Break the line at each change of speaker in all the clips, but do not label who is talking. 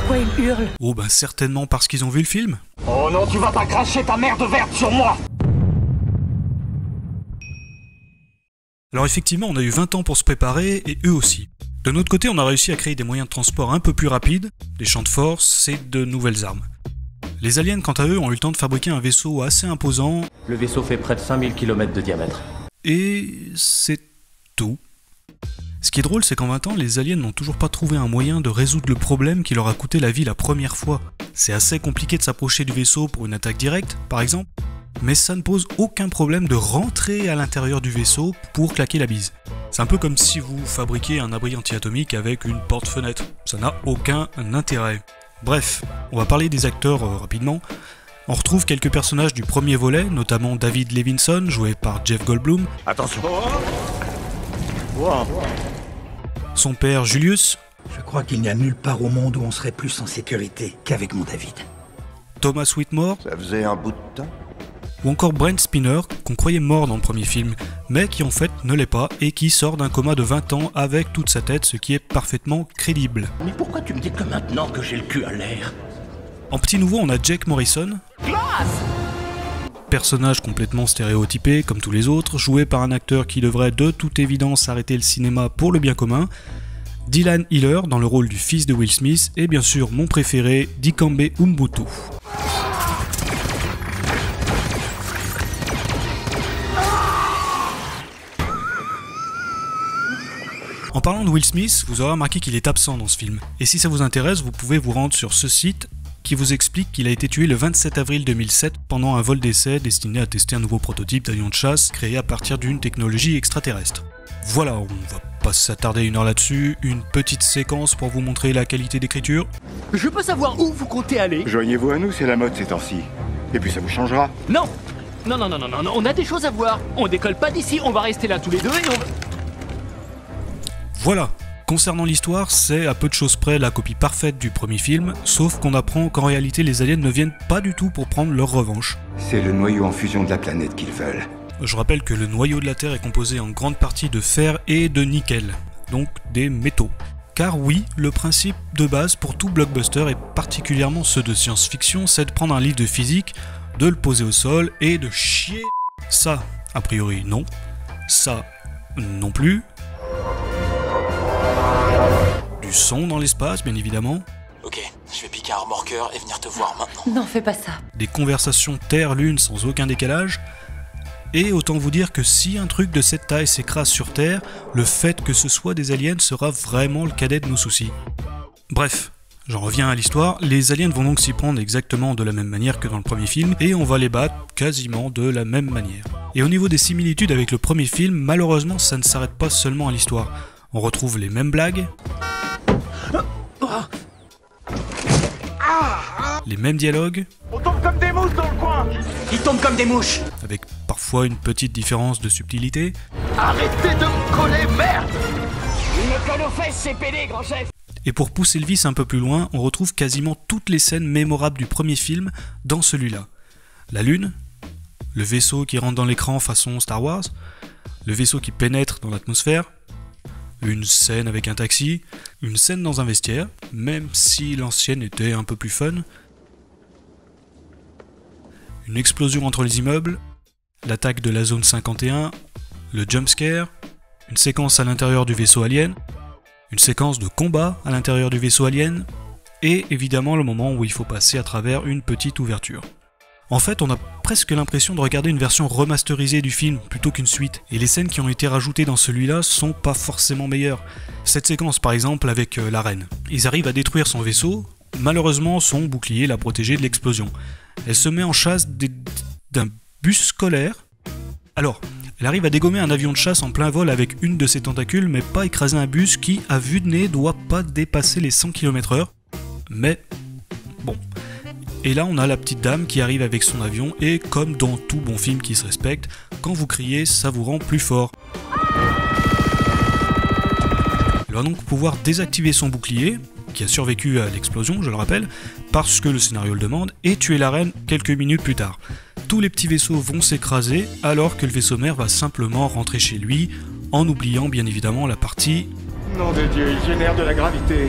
Pourquoi ils hurlent?
Oh bah certainement parce qu'ils ont vu le film.
Oh non, tu vas pas cracher ta merde verte sur moi!
Alors effectivement, on a eu 20 ans pour se préparer, et eux aussi. De notre côté, on a réussi à créer des moyens de transport un peu plus rapides, des champs de force et de nouvelles armes. Les aliens, quant à eux, ont eu le temps de fabriquer un vaisseau assez imposant.
Le vaisseau fait près de 5000 km de diamètre.
Et c'est tout. Ce qui est drôle, c'est qu'en 20 ans, les aliens n'ont toujours pas trouvé un moyen de résoudre le problème qui leur a coûté la vie la première fois. C'est assez compliqué de s'approcher du vaisseau pour une attaque directe, par exemple, mais ça ne pose aucun problème de rentrer à l'intérieur du vaisseau pour claquer la bise. C'est un peu comme si vous fabriquiez un abri anti-atomique avec une porte-fenêtre. Ça n'a aucun intérêt. Bref, on va parler des acteurs rapidement. On retrouve quelques personnages du premier volet, notamment David Levinson, joué par Jeff Goldblum.
Attention!
Son père Julius.
Je crois qu'il n'y a nulle part au monde où on serait plus en sécurité qu'avec mon David.
Thomas Whitmore.
Ça faisait un bout de temps.
Ou encore Brent Spinner, qu'on croyait mort dans le premier film, mais qui en fait ne l'est pas et qui sort d'un coma de 20 ans avec toute sa tête, ce qui est parfaitement crédible.
Mais pourquoi tu me dis que maintenant que j'ai le cul à l'air?
En petit nouveau, on a Jake Morrison. Personnage complètement stéréotypé, comme tous les autres, joué par un acteur qui devrait de toute évidence arrêter le cinéma pour le bien commun. Dylan Hiller dans le rôle du fils de Will Smith, et bien sûr mon préféré, Dikembe Umbutu. En parlant de Will Smith, vous aurez remarqué qu'il est absent dans ce film. Et si ça vous intéresse, vous pouvez vous rendre sur ce site qui vous explique qu'il a été tué le 27 avril 2007 pendant un vol d'essai destiné à tester un nouveau prototype d'avion de chasse créé à partir d'une technologie extraterrestre. Voilà, on va pas s'attarder une heure là-dessus, une petite séquence pour vous montrer la qualité d'écriture.
Je peux savoir où vous comptez aller?
Joignez-vous à nous, c'est la mode ces temps-ci. Et puis ça vous changera.
Non, on a des choses à voir. On décolle pas d'ici, on va rester là tous les deux et on...
Voilà. Concernant l'histoire, c'est à peu de choses près la copie parfaite du premier film, sauf qu'on apprend qu'en réalité les aliens ne viennent pas du tout pour prendre leur revanche.
C'est le noyau en fusion de la planète qu'ils veulent.
Je rappelle que le noyau de la Terre est composé en grande partie de fer et de nickel, donc des métaux. Car oui, le principe de base pour tout blockbuster, et particulièrement ceux de science-fiction, c'est de prendre un livre de physique, de le poser au sol et de chier. Ça, a priori non. Ça, non plus. Du son dans l'espace, bien évidemment.
Ok, je vais piquer un remorqueur et venir te voir maintenant.
Non, fais pas ça.
Des conversations Terre-Lune sans aucun décalage. Et autant vous dire que si un truc de cette taille s'écrase sur Terre, le fait que ce soit des aliens sera vraiment le cadet de nos soucis. Bref, j'en reviens à l'histoire, les aliens vont donc s'y prendre exactement de la même manière que dans le premier film, et on va les battre quasiment de la même manière. Et au niveau des similitudes avec le premier film, malheureusement ça ne s'arrête pas seulement à l'histoire. On retrouve les mêmes blagues, les mêmes dialogues.
On tombe comme des mousses dans le coin!
Ils tombent comme des mouches.
Avec parfois une petite différence de subtilité.
Arrêtez de me coller, merde! Une colle aux fesses, c'est pédé, grand chef!
Et pour pousser le vice un peu plus loin, on retrouve quasiment toutes les scènes mémorables du premier film dans celui-là. La Lune, le vaisseau qui rentre dans l'écran façon Star Wars, le vaisseau qui pénètre dans l'atmosphère, une scène avec un taxi, une scène dans un vestiaire, même si l'ancienne était un peu plus fun, une explosion entre les immeubles, l'attaque de la zone 51, le jumpscare, une séquence à l'intérieur du vaisseau alien, une séquence de combat à l'intérieur du vaisseau alien, et évidemment le moment où il faut passer à travers une petite ouverture. En fait, on a presque l'impression de regarder une version remasterisée du film plutôt qu'une suite, et les scènes qui ont été rajoutées dans celui-là sont pas forcément meilleures. Cette séquence par exemple avec la reine. Ils arrivent à détruire son vaisseau, malheureusement son bouclier l'a protégée de l'explosion. Elle se met en chasse d'un bus scolaire. Alors, elle arrive à dégommer un avion de chasse en plein vol avec une de ses tentacules, mais pas écraser un bus qui, à vue de nez, doit pas dépasser les 100 km/h. Mais, bon. Et là, on a la petite dame qui arrive avec son avion, et comme dans tout bon film qui se respecte, quand vous criez, ça vous rend plus fort. Elle va donc pouvoir désactiver son bouclier, qui a survécu à l'explosion, je le rappelle, parce que le scénario le demande, et tuer la reine quelques minutes plus tard. Tous les petits vaisseaux vont s'écraser, alors que le vaisseau mère va simplement rentrer chez lui, en oubliant bien évidemment la partie...
Nom de Dieu, il génère de la gravité.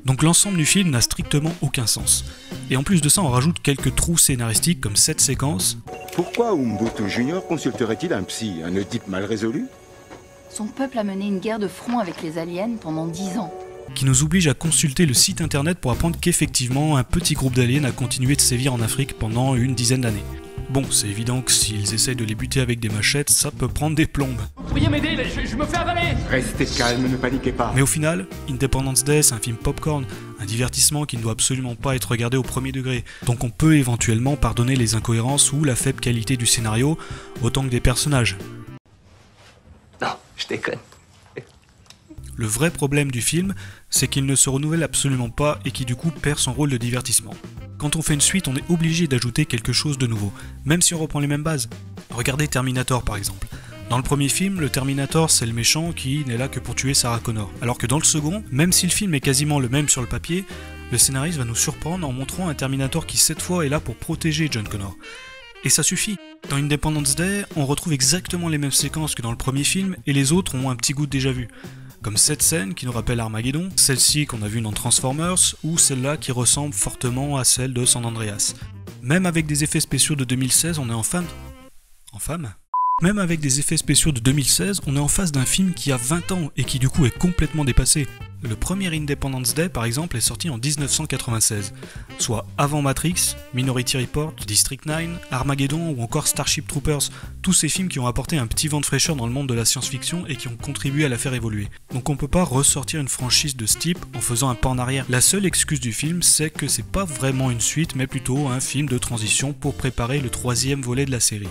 Donc l'ensemble du film n'a strictement aucun sens. Et en plus de ça, on rajoute quelques trous scénaristiques comme cette séquence.
Pourquoi Umbutu Junior consulterait-il un psy, un Oedipe mal résolu?
Son peuple a mené une guerre de front avec les aliens pendant 10 ans.
Qui nous oblige à consulter le site internet pour apprendre qu'effectivement un petit groupe d'aliens a continué de sévir en Afrique pendant une dizaine d'années. Bon, c'est évident que s'ils essayent de les buter avec des machettes, ça peut prendre des plombes.
Vous pourriez m'aider, je me fais avaler.
Restez calme, ne paniquez pas.
Mais au final, Independence Day, c'est un film popcorn, un divertissement qui ne doit absolument pas être regardé au premier degré. Donc on peut éventuellement pardonner les incohérences ou la faible qualité du scénario, autant que des personnages.
Non, je déconne.
Le vrai problème du film, c'est qu'il ne se renouvelle absolument pas et qui du coup perd son rôle de divertissement. Quand on fait une suite, on est obligé d'ajouter quelque chose de nouveau, même si on reprend les mêmes bases. Regardez Terminator par exemple. Dans le premier film, le Terminator c'est le méchant qui n'est là que pour tuer Sarah Connor. Alors que dans le second, même si le film est quasiment le même sur le papier, le scénariste va nous surprendre en montrant un Terminator qui cette fois est là pour protéger John Connor. Et ça suffit. Dans Independence Day, on retrouve exactement les mêmes séquences que dans le premier film et les autres ont un petit goût de déjà vu. Comme cette scène qui nous rappelle Armageddon, celle-ci qu'on a vue dans Transformers, ou celle-là qui ressemble fortement à celle de San Andreas. Même avec des effets spéciaux de 2016, on est en face... Même avec des effets spéciaux de 2016, on est en face d'un film qui a 20 ans et qui du coup est complètement dépassé. Le premier Independence Day par exemple est sorti en 1996, soit avant Matrix, Minority Report, District 9, Armageddon ou encore Starship Troopers, tous ces films qui ont apporté un petit vent de fraîcheur dans le monde de la science-fiction et qui ont contribué à la faire évoluer. Donc on peut pas ressortir une franchise de ce type en faisant un pas en arrière. La seule excuse du film, c'est que c'est pas vraiment une suite mais plutôt un film de transition pour préparer le troisième volet de la série.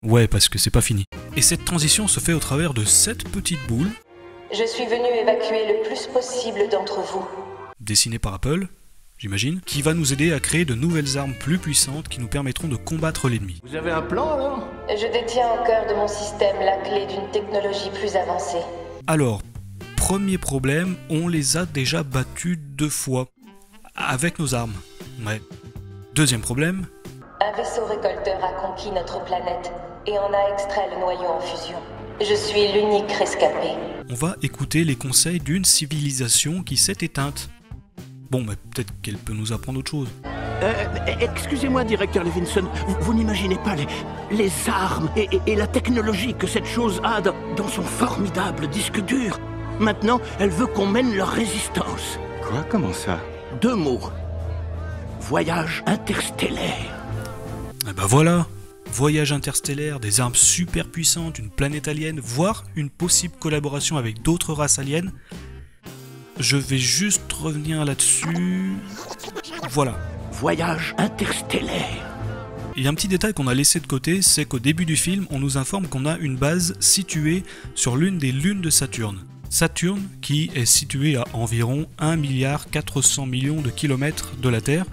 Ouais, parce que c'est pas fini. Et cette transition se fait au travers de 7 petites boules.
Je suis venu évacuer le plus possible d'entre vous.
Dessinées par Apple, j'imagine, qui va nous aider à créer de nouvelles armes plus puissantes qui nous permettront de combattre l'ennemi.
Vous avez un plan alors?
Je détiens au cœur de mon système la clé d'une technologie plus avancée.
Alors, premier problème, on les a déjà battus 2 fois. Avec nos armes. Ouais. Deuxième problème.
Un vaisseau récolteur a conquis notre planète et en a extrait le noyau en fusion. Je suis l'unique rescapé.
On va écouter les conseils d'une civilisation qui s'est éteinte. Bon, mais peut-être qu'elle peut nous apprendre autre chose.
Excusez-moi, directeur Levinson, vous n'imaginez pas les armes et la technologie que cette chose a dans son formidable disque dur. Maintenant, elle veut qu'on mène leur résistance.
Quoi? Comment ça?
2 mots. Voyage interstellaire.
Et bah voilà, voyage interstellaire, des armes super puissantes, une planète alien, voire une possible collaboration avec d'autres races aliens. Je vais juste revenir là-dessus. Voilà.
Voyage interstellaire.
Il y a un petit détail qu'on a laissé de côté, c'est qu'au début du film, on nous informe qu'on a une base située sur l'une des lunes de Saturne. Saturne, qui est située à environ 1,4 milliard de kilomètres de la Terre.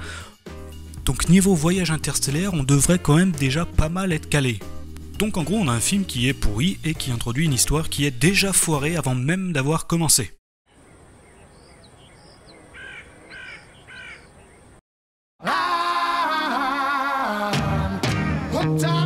Donc niveau voyage interstellaire, on devrait quand même déjà pas mal être calé. Donc en gros, on a un film qui est pourri et qui introduit une histoire qui est déjà foirée avant même d'avoir commencé.
What time?